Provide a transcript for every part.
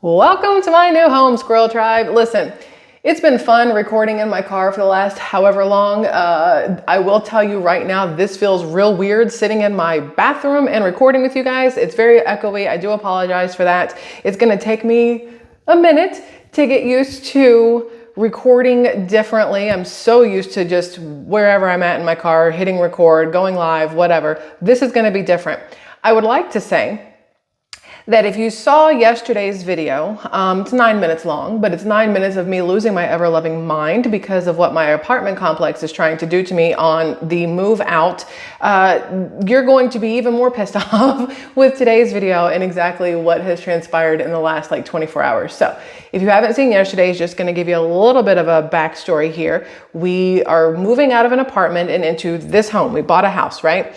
Welcome to my new home, Squirrel Tribe. Listen, it's been fun recording in my car for the last however long. I will tell you right now, this feels real weird sitting in my bathroom and recording with you guys. It's very echoey. I do apologize for that. It's gonna take me a minute to get used to recording differently. I'm so used to just wherever I'm at in my car, hitting record, going live, whatever. This is gonna be different. I would like to say that if you saw yesterday's video, it's 9 minutes long, but it's 9 minutes of me losing my ever-loving mind because of what my apartment complex is trying to do to me on the move out. You're going to be even more pissed off with today's video and exactly what has transpired in the last 24 hours. So if you haven't seen yesterday's, just going to give you a little bit of a backstory here. We are moving out of an apartment and into this home. We bought a house, right?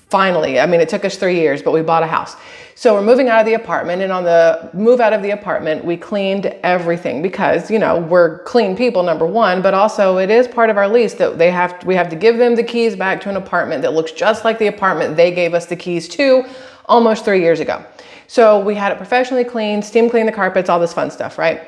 Finally, I mean, it took us 3 years, but we bought a house. So we're moving out of the apartment, and on the move out of the apartment, we cleaned everything because, you know, we're clean people, number one, but also it is part of our lease that we have to give them the keys back to an apartment that looks just like the apartment they gave us the keys to almost 3 years ago. So we had it professionally cleaned, steam cleaned the carpets, all this fun stuff, right?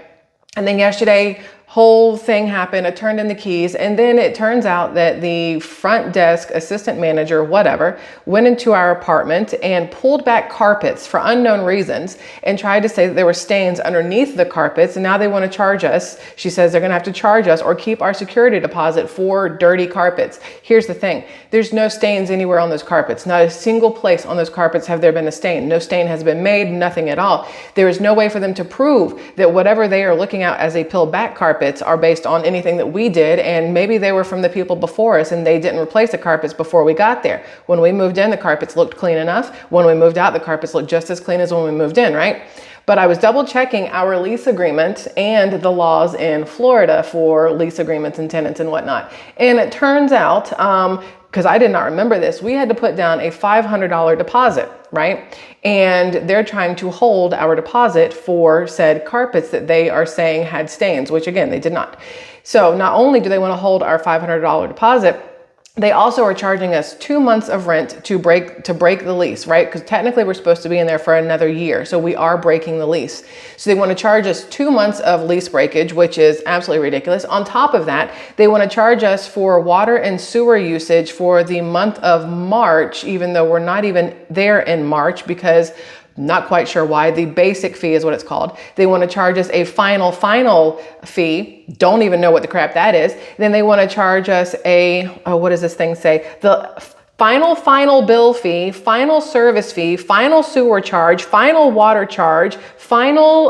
And then yesterday, whole thing happened. I turned in the keys, and then it turns out that the front desk assistant manager, whatever, went into our apartment and pulled back carpets for unknown reasons and tried to say that there were stains underneath the carpets, and now they want to charge us. She says they're going to have to charge us or keep our security deposit for dirty carpets. Here's the thing. There's no stains anywhere on those carpets. Not a single place on those carpets have there been a stain. No stain has been made, nothing at all. There is no way for them to prove that whatever they are looking at as a peeled back carpets are based on anything that we did, and maybe they were from the people before us and they didn't replace the carpets before we got there. When we moved in, the carpets looked clean enough. When we moved out, the carpets looked just as clean as when we moved in, right? But I was double checking our lease agreement and the laws in Florida for lease agreements and tenants and whatnot. And it turns out, because I did not remember this, we had to put down a $500 deposit, right? And they're trying to hold our deposit for said carpets that they are saying had stains, which again, they did not. So not only do they want to hold our $500 deposit, they also are charging us 2 months of rent to break the lease, right? Because technically we're supposed to be in there for another year. So we are breaking the lease. So they want to charge us 2 months of lease breakage, which is absolutely ridiculous. On top of that, they want to charge us for water and sewer usage for the month of March, even though we're not even there in March because not quite sure why. The basic fee is what it's called. They want to charge us a final fee. Don't even know what the crap that is. Then they want to charge us a, what does this thing say? The final bill fee, final service fee, final sewer charge, final water charge, final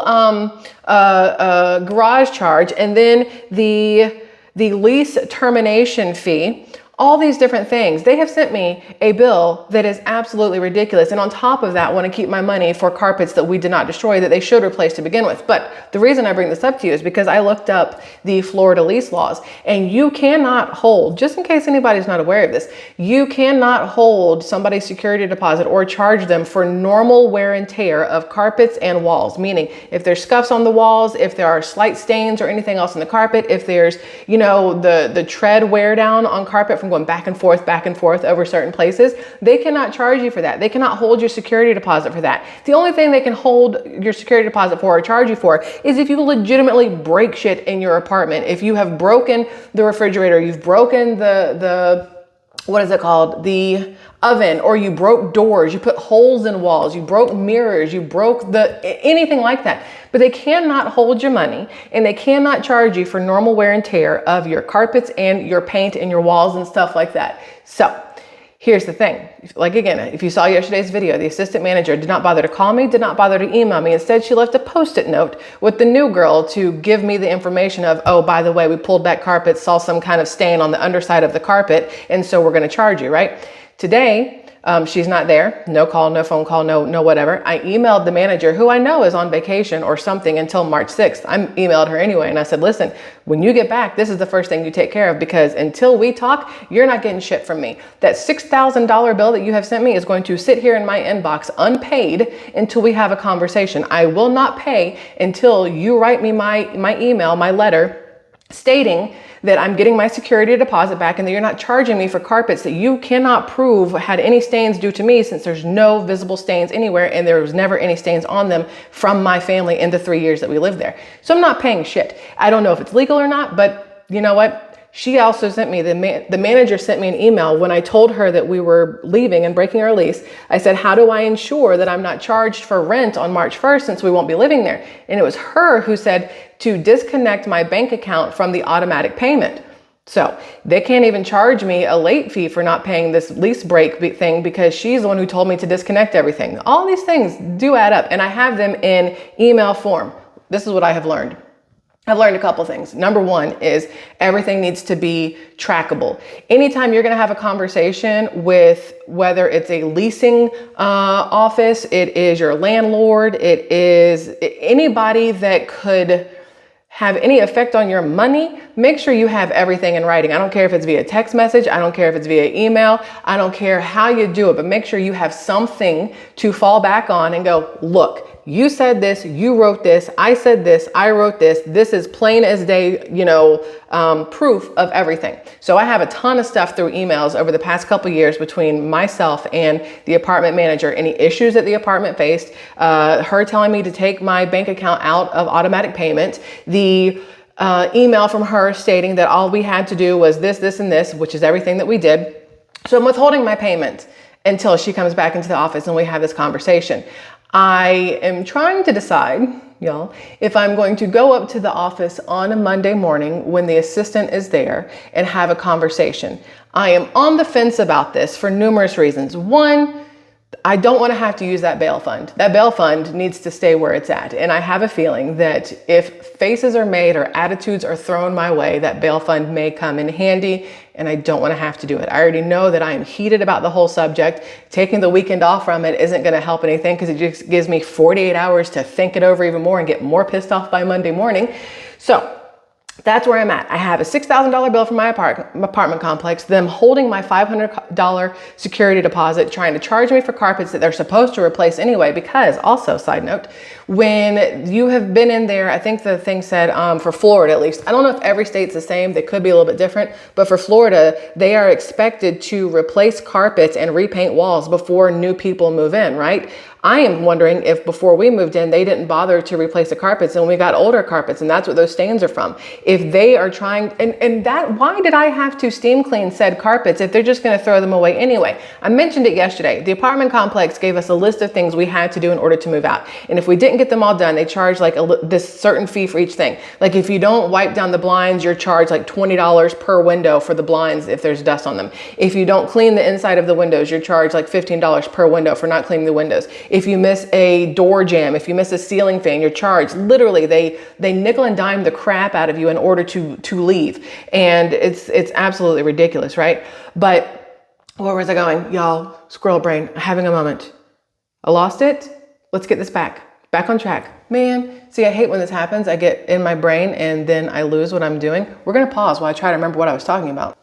garage charge, and then the lease termination fee. All these different things. They have sent me a bill that is absolutely ridiculous. And on top of that, want to keep my money for carpets that we did not destroy that they should replace to begin with. But the reason I bring this up to you is because I looked up the Florida lease laws, and you cannot hold, just in case anybody's not aware of this, you cannot hold somebody's security deposit or charge them for normal wear and tear of carpets and walls. Meaning if there's scuffs on the walls, if there are slight stains or anything else in the carpet, if there's, you know, the tread wear down on carpet from going back and forth over certain places, they cannot charge you for that. They cannot hold your security deposit for that. The only thing they can hold your security deposit for or charge you for is if you legitimately break shit in your apartment. If you have broken the refrigerator, you've broken the what is it called? The oven, or you broke doors, you put holes in walls, you broke mirrors, you broke anything like that. But they cannot hold your money, and they cannot charge you for normal wear and tear of your carpets and your paint and your walls and stuff like that. So here's the thing. Like again, if you saw yesterday's video, the assistant manager did not bother to call me, did not bother to email me. Instead, she left a Post-it note with the new girl to give me the information of, oh, by the way, we pulled back carpets, saw some kind of stain on the underside of the carpet, and so we're going to charge you, right? Today, she's not there. No call, no phone call, no whatever. I emailed the manager, who I know is on vacation or something until March 6th. I emailed her anyway, and I said, listen, when you get back, this is the first thing you take care of, because until we talk, you're not getting shit from me. That $6,000 bill that you have sent me is going to sit here in my inbox unpaid until we have a conversation. I will not pay until you write me my email, my letter, stating that I'm getting my security deposit back and that you're not charging me for carpets that you cannot prove had any stains due to me, since there's no visible stains anywhere and there was never any stains on them from my family in the 3 years that we lived there. So I'm not paying shit. I don't know if it's legal or not, but you know what? She also sent me, the manager sent me an email when I told her that we were leaving and breaking our lease. I said, how do I ensure that I'm not charged for rent on March 1st since we won't be living there? And it was her who said to disconnect my bank account from the automatic payment. So they can't even charge me a late fee for not paying this lease break thing because she's the one who told me to disconnect everything. All these things do add up, and I have them in email form. This is what I have learned. I've learned a couple things. Number one is everything needs to be trackable. Anytime you're going to have a conversation with whether it's a leasing office, it is your landlord, it is anybody that could have any effect on your money, make sure you have everything in writing. I don't care if it's via text message. I don't care if it's via email. I don't care how you do it, but make sure you have something to fall back on and go, look, you said this, you wrote this, I said this, I wrote this. This is plain as day, proof of everything. So I have a ton of stuff through emails over the past couple of years between myself and the apartment manager, any issues that the apartment faced, her telling me to take my bank account out of automatic payment, the email from her stating that all we had to do was this, this, and this, which is everything that we did. So I'm withholding my payment until she comes back into the office and we have this conversation. I am trying to decide, y'all, if I'm going to go up to the office on a Monday morning when the assistant is there and have a conversation. I am on the fence about this for numerous reasons. One, I don't want to have to use that bail fund. That bail fund needs to stay where it's at. And I have a feeling that if faces are made or attitudes are thrown my way, that bail fund may come in handy, and I don't want to have to do it. I already know that I am heated about the whole subject. Taking the weekend off from it isn't going to help anything because it just gives me 48 hours to think it over even more and get more pissed off by Monday morning. So that's where I'm at. I have a $6,000 bill from my apartment complex, them holding my $500 security deposit, trying to charge me for carpets that they're supposed to replace anyway, because also, side note, when you have been in there, I think the thing said for Florida at least, I don't know if every state's the same, they could be a little bit different, but for Florida, they are expected to replace carpets and repaint walls before new people move in, right? I am wondering if before we moved in, they didn't bother to replace the carpets and we got older carpets, and that's what those stains are from. If they are trying, why did I have to steam clean said carpets if they're just going to throw them away anyway? I mentioned it yesterday. The apartment complex gave us a list of things we had to do in order to move out. And if we didn't get them all done, they charge like this certain fee for each thing. Like if you don't wipe down the blinds, you're charged like $20 per window for the blinds if there's dust on them. If you don't clean the inside of the windows, you're charged like $15 per window for not cleaning the windows. If you miss a door jamb, if you miss a ceiling fan, you're charged. Literally, they nickel and dime the crap out of you in order to leave. And it's absolutely ridiculous, right? But where was I going? Y'all, squirrel brain, having a moment. I lost it. Let's get this back on track. Man, see, I hate when this happens. I get in my brain and then I lose what I'm doing. We're going to pause while I try to remember what I was talking about.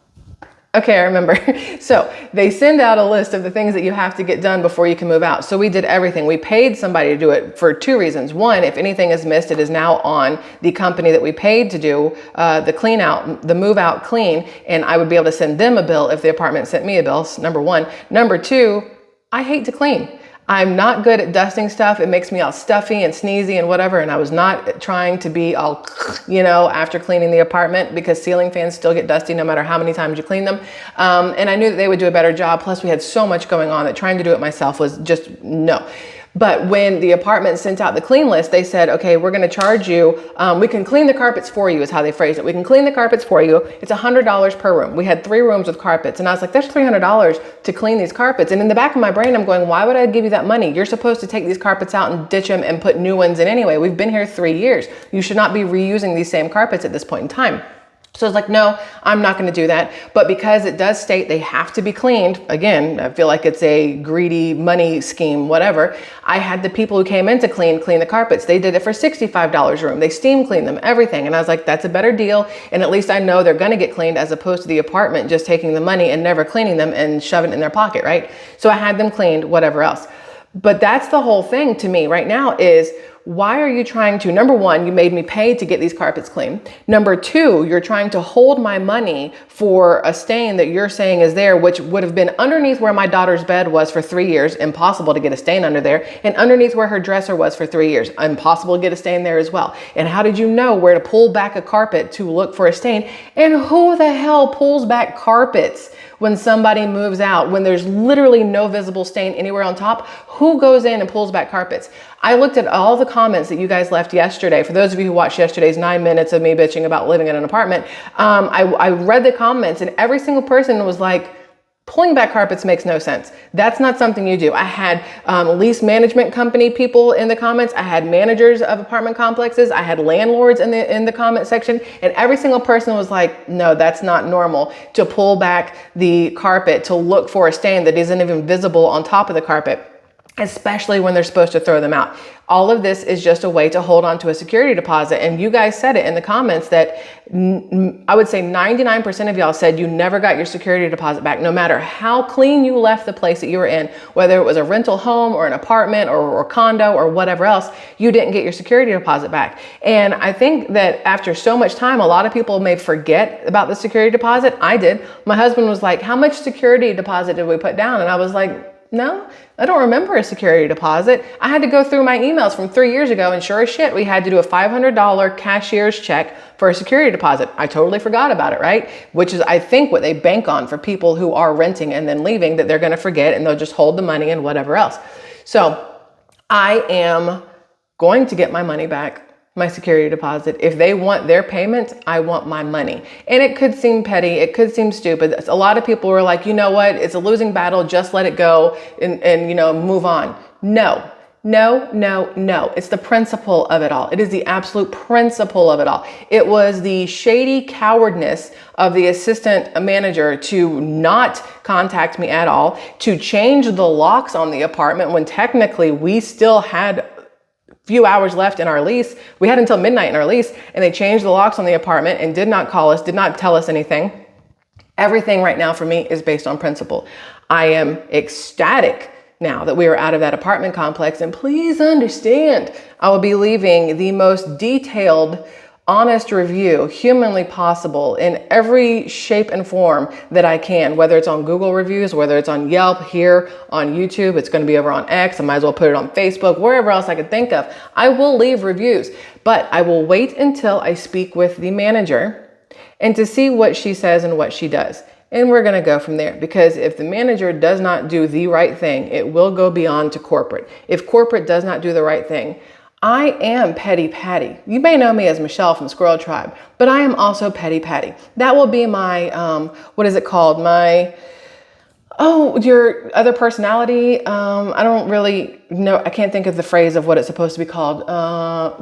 Okay, I remember. So they send out a list of the things that you have to get done before you can move out. So we did everything. We paid somebody to do it for two reasons. One, if anything is missed, it is now on the company that we paid to do the clean out, the move out clean. And I would be able to send them a bill if the apartment sent me a bill, number one. Number two, I hate to clean. I'm not good at dusting stuff. It makes me all stuffy and sneezy and whatever. And I was not trying to be all, after cleaning the apartment, because ceiling fans still get dusty no matter how many times you clean them. And I knew that they would do a better job. Plus we had so much going on that trying to do it myself was just no. But when the apartment sent out the clean list, they said, okay, we're going to charge you. We can clean the carpets for you is how they phrased it. We can clean the carpets for you. It's $100 per room. We had 3 rooms with carpets. And I was like, that's $300 to clean these carpets. And in the back of my brain, I'm going, why would I give you that money? You're supposed to take these carpets out and ditch them and put new ones in anyway. We've been here 3 years. You should not be reusing these same carpets at this point in time. So I was like, no, I'm not going to do that. But because it does state they have to be cleaned, again, I feel like it's a greedy money scheme, whatever. I had the people who came in to clean the carpets. They did it for $65 a room. They steam cleaned them, everything. And I was like, that's a better deal. And at least I know they're going to get cleaned as opposed to the apartment just taking the money and never cleaning them and shoving it in their pocket, right? So I had them cleaned, whatever else. But that's the whole thing to me right now is why are you trying to, number one, you made me pay to get these carpets clean. Number two, you're trying to hold my money for a stain that you're saying is there, which would have been underneath where my daughter's bed was for 3 years. Impossible to get a stain under there. And underneath where her dresser was for 3 years. Impossible to get a stain there as well. And how did you know where to pull back a carpet to look for a stain? And who the hell pulls back carpets when somebody moves out, when there's literally no visible stain anywhere on top? Who goes in and pulls back carpets? I looked at all the comments that you guys left yesterday. For those of you who watched yesterday's 9 minutes of me bitching about living in an apartment, I read the comments and every single person was like, pulling back carpets makes no sense. That's not something you do. I had lease management company people in the comments. I had managers of apartment complexes. I had landlords in the comment section, and every single person was like, no, that's not normal to pull back the carpet to look for a stain that isn't even visible on top of the carpet, especially when they're supposed to throw them out. All of this is just a way to hold on to a security deposit. And you guys said it in the comments that I would say 99% of y'all said you never got your security deposit back, no matter how clean you left the place that you were in, whether it was a rental home or an apartment or condo or whatever else, you didn't get your security deposit back. And I think that after so much time, a lot of people may forget about the security deposit. I did. My husband was like, how much security deposit did we put down? And I was like, no, I don't remember a security deposit. I had to go through my emails from 3 years ago, and sure as shit, we had to do a $500 cashier's check for a security deposit. I totally forgot about it, right? Which is, I think, what they bank on for people who are renting and then leaving, that they're going to forget and they'll just hold the money and whatever else. So I am going to get my money back, my security deposit. If they want their payment, I want my money. And it could seem petty. It could seem stupid. A lot of people were like, you know what? It's a losing battle. Just let it go and you know, move on. No. It's the principle of it all. It is the absolute principle of it all. It was the shady cowardness of the assistant manager to not contact me at all, to change the locks on the apartment when technically we still had few hours left in our lease. We had until midnight in our lease, and they changed the locks on the apartment and did not call us, did not tell us anything. Everything right now for me is based on principle. I am ecstatic now that we are out of that apartment complex, and please understand, I will be leaving the most detailed, honest review humanly possible in every shape and form that I can, whether it's on Google reviews, whether it's on Yelp, here on YouTube, it's going to be over on X. I might as well put it on Facebook, wherever else I could think of. I will leave reviews, but I will wait until I speak with the manager and to see what she says and what she does. And we're going to go from there, because if the manager does not do the right thing, it will go beyond to corporate. If corporate does not do the right thing, I am Petty Patty. You may know me as Michelle from SquirrelTribe, but I am also Petty Patty. That will be my, what is it called? Your other personality. I don't really know. I can't think of the phrase of what it's supposed to be called.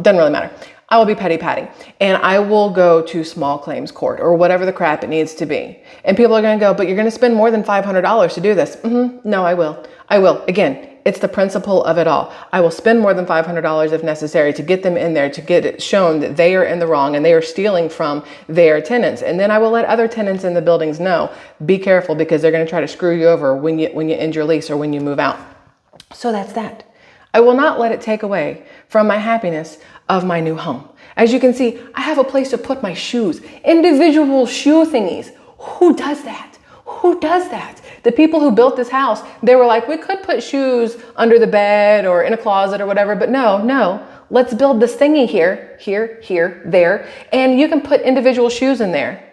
Doesn't really matter. I will be Petty Patty, and I will go to small claims court or whatever the crap it needs to be. And people are going to go, but you're going to spend more than $500 to do this. No, I will. Again, it's the principle of it all. I will spend more than $500 if necessary to get them in there, to get it shown that they are in the wrong and they are stealing from their tenants. And then I will let other tenants in the buildings know, be careful, because they're going to try to screw you over when you end your lease or when you move out. So that's that. I will not let it take away from my happiness of my new home. As you can see, I have a place to put my shoes, individual shoe thingies. Who does that? Who does that? The people who built this house, they were like, we could put shoes under the bed or in a closet or whatever, but no, let's build this thingy here, there, and you can put individual shoes in there.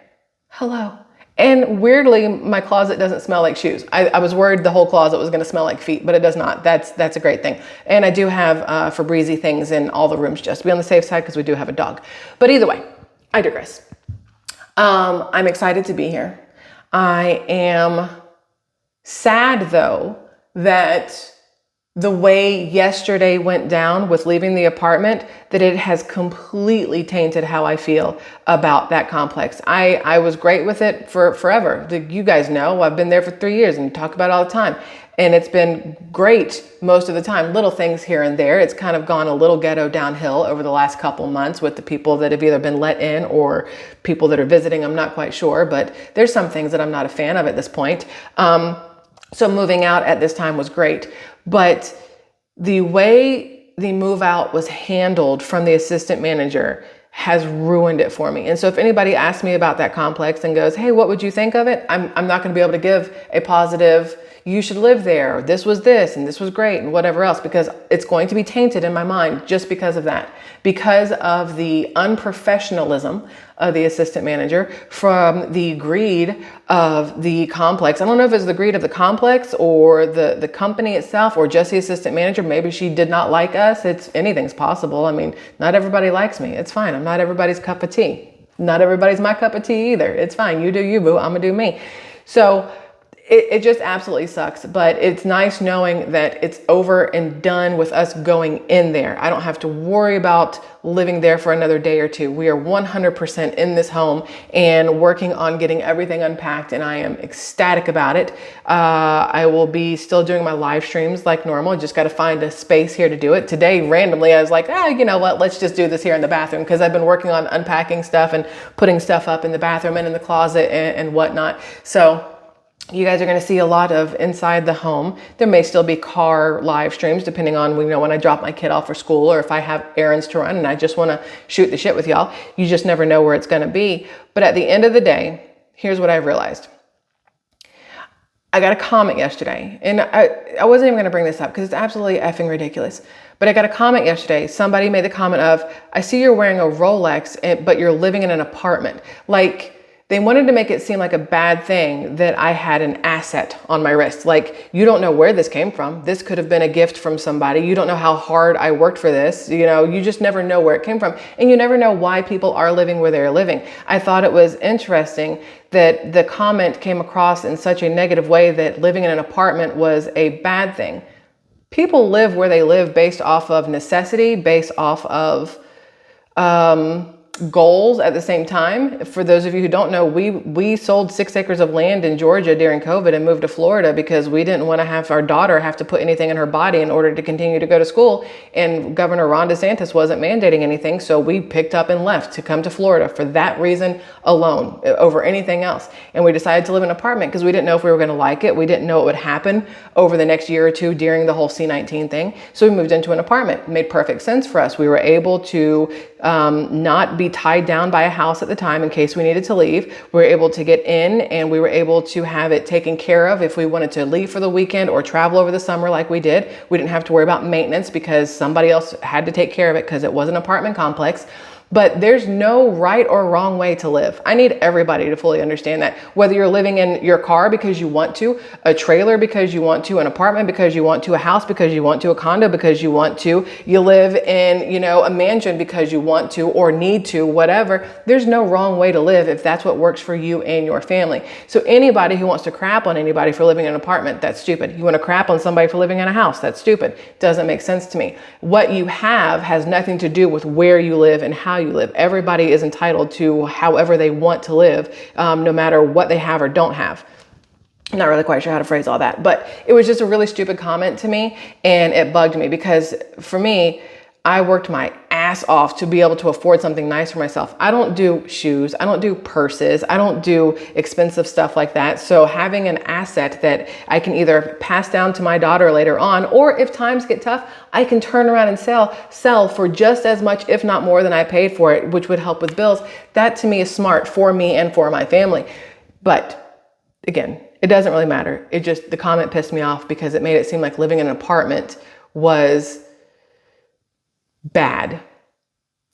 Hello. And weirdly, my closet doesn't smell like shoes. I was worried the whole closet was going to smell like feet, but it does not. That's a great thing. And I do have Febreze things in all the rooms, just to be on the safe side, because we do have a dog. But either way, I digress. I'm excited to be here. I am sad, though, that the way yesterday went down with leaving the apartment, that it has completely tainted how I feel about that complex. I was great with it for forever. You guys know, I've been there for 3 years and talk about it all the time. And it's been great most of the time, little things here and there. It's kind of gone a little ghetto downhill over the last couple months with the people that have either been let in or people that are visiting. I'm not quite sure, but there's some things that I'm not a fan of at this point. So moving out at this time was great. But the way the move out was handled from the assistant manager has ruined it for me. And so if anybody asks me about that complex and goes, hey, what would you think of it? I'm not going to be able to give a positive, you should live there, or this was this, and this was great, and whatever else, because it's going to be tainted in my mind just because of that, because of the unprofessionalism of the assistant manager, from the greed of the complex. I don't know if it's the greed of the complex or the company itself or just the assistant manager. Maybe she did not like us. Anything's possible. I mean, not everybody likes me. It's fine. I'm not everybody's cup of tea. Not everybody's my cup of tea either. It's fine. You do you, boo. I'm gonna do me. So it just absolutely sucks, but it's nice knowing that it's over and done with us going in there. I don't have to worry about living there for another day or two. We are 100% in this home and working on getting everything unpacked, and I am ecstatic about it. I will be still doing my live streams like normal. Just got to find a space here to do it. Today, randomly, I was like, you know what? Let's just do this here in the bathroom, because I've been working on unpacking stuff and putting stuff up in the bathroom and in the closet and whatnot. So you guys are going to see a lot of inside the home. There may still be car live streams depending on, when I drop my kid off for school, or if I have errands to run and I just want to shoot the shit with y'all. You just never know where it's going to be. But at the end of the day, here's what I've realized. I got a comment yesterday, and I wasn't even going to bring this up because it's absolutely effing ridiculous. But I got a comment yesterday. Somebody made the comment of, I see you're wearing a Rolex, but you're living in an apartment. Like, they wanted to make it seem like a bad thing that I had an asset on my wrist. Like, you don't know where this came from. This could have been a gift from somebody. You don't know how hard I worked for this. You just never know where it came from. And you never know why people are living where they're living. I thought it was interesting that the comment came across in such a negative way that living in an apartment was a bad thing. People live where they live based off of necessity, based off of goals at the same time. For those of you who don't know, we sold 6 acres of land in Georgia during COVID and moved to Florida because we didn't want to have our daughter have to put anything in her body in order to continue to go to school. And Governor Ron DeSantis wasn't mandating anything. So we picked up and left to come to Florida for that reason alone, over anything else. And we decided to live in an apartment because we didn't know if we were going to like it. We didn't know what would happen over the next year or two during the whole C-19 thing. So we moved into an apartment. It made perfect sense for us. We were able to not be tied down by a house at the time in case we needed to leave. We were able to get in, and we were able to have it taken care of if we wanted to leave for the weekend or travel over the summer like we did. We didn't have to worry about maintenance because somebody else had to take care of it because it was an apartment complex. But there's no right or wrong way to live. I need everybody to fully understand that. Whether you're living in your car because you want to, a trailer because you want to, an apartment because you want to, a house because you want to, a condo because you want to, you live in, a mansion because you want to or need to, whatever. There's no wrong way to live if that's what works for you and your family. So anybody who wants to crap on anybody for living in an apartment, that's stupid. You want to crap on somebody for living in a house, that's stupid. Doesn't make sense to me. What you have has nothing to do with where you live and how you live. Everybody is entitled to however they want to live, no matter what they have or don't have. I'm not really quite sure how to phrase all that, but it was just a really stupid comment to me, and it bugged me because for me, I worked my ass off to be able to afford something nice for myself. I don't do shoes. I don't do purses. I don't do expensive stuff like that. So having an asset that I can either pass down to my daughter later on, or if times get tough, I can turn around and sell for just as much, if not more than I paid for it, which would help with bills. That to me is smart for me and for my family. But again, it doesn't really matter. The comment pissed me off because it made it seem like living in an apartment was bad.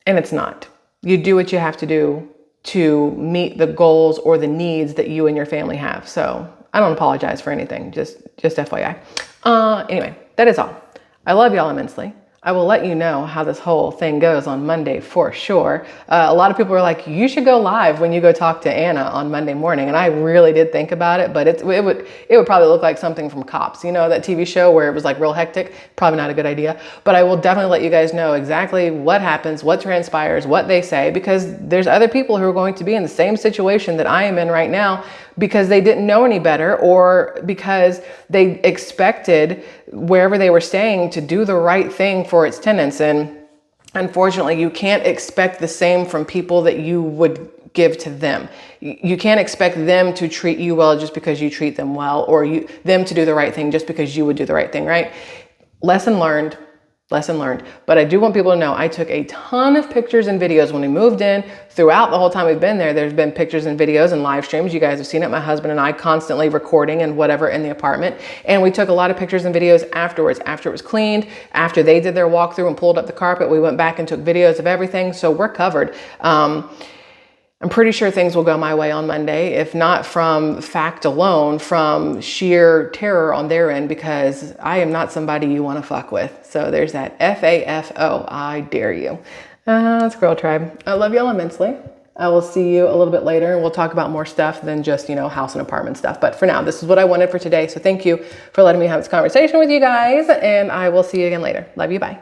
And it's not. You do what you have to do to meet the goals or the needs that you and your family have. So I don't apologize for anything, just FYI. Anyway, that is all. I love y'all immensely. I will let you know how this whole thing goes on Monday for sure. A lot of people are like, you should go live when you go talk to Anna on Monday morning. And I really did think about it, but it would probably look like something from Cops. That TV show where it was like real hectic. Probably not a good idea, but I will definitely let you guys know exactly what happens, what transpires, what they say, because there's other people who are going to be in the same situation that I am in right now because they didn't know any better or because they expected wherever they were staying to do the right thing for its tenants. And unfortunately, you can't expect the same from people that you would give to them. You can't expect them to treat you well just because you treat them well, or them to do the right thing just because you would do the right thing, right? Lesson learned. Lesson learned. But I do want people to know I took a ton of pictures and videos when we moved in. Throughout the whole time we've been there, there's been pictures and videos and live streams. You guys have seen it. My husband and I constantly recording and whatever in the apartment. And we took a lot of pictures and videos afterwards, after it was cleaned, after they did their walkthrough and pulled up the carpet. We went back and took videos of everything. So we're covered. I'm pretty sure things will go my way on Monday, if not from fact alone, from sheer terror on their end, because I am not somebody you want to fuck with. So there's that FAFO, I dare you. Squirrel Tribe, I love y'all immensely. I will see you a little bit later and we'll talk about more stuff than just, house and apartment stuff. But for now, this is what I wanted for today. So thank you for letting me have this conversation with you guys, and I will see you again later. Love you, bye.